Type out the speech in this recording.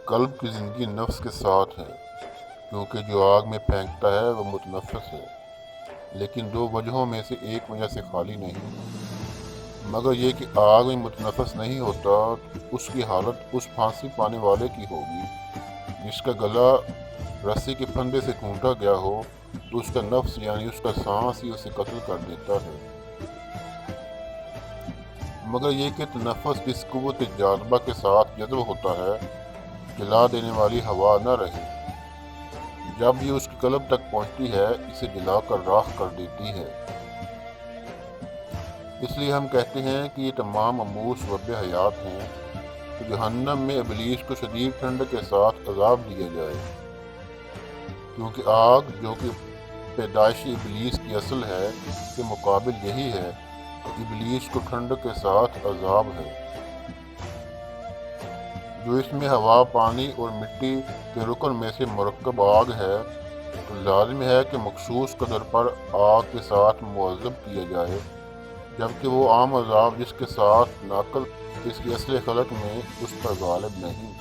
قلب کی زندگی نفس کے ساتھ ہے، کیونکہ جو آگ میں پھینکتا ہے وہ متنفس ہے، لیکن دو وجہوں میں سے ایک وجہ سے خالی نہیں، مگر یہ کہ آگ میں متنفس نہیں ہوتا تو اس کی حالت اس پھانسی پانے والے کی ہوگی جس کا گلا رسی کے پھندے سے ڈھونڈا گیا ہو، تو اس کا نفس یعنی اس کا سانس ہی اسے قتل کر دیتا ہے۔ مگر یہ کہ تنفس جس قوت جاذبہ کے ساتھ جذب ہوتا ہے، جلا دینے والی ہوا نہ رہی، جب یہ اس کے قلب تک پہنچتی ہے اسے جلا کر راکھ کر دیتی ہے۔ اس لیے ہم کہتے ہیں کہ یہ تمام امور سبب حیات ہیں کہ جہنم میں ابلیس کو شدید ٹھنڈ کے ساتھ عذاب دیا جائے، کیونکہ آگ جو کہ پیدائشی ابلیس کی اصل ہے کے مقابل یہی ہے کہ ابلیس کو ٹھنڈ کے ساتھ عذاب ہے۔ جو اس میں ہوا، پانی اور مٹی کے رکن میں سے مرکب آگ ہے، تو لازم ہے کہ مخصوص قدر پر آگ کے ساتھ معذب کیا جائے، جبکہ وہ عام عذاب جس کے ساتھ ناقل اس کی اصل خلق میں اس پر غالب نہیں۔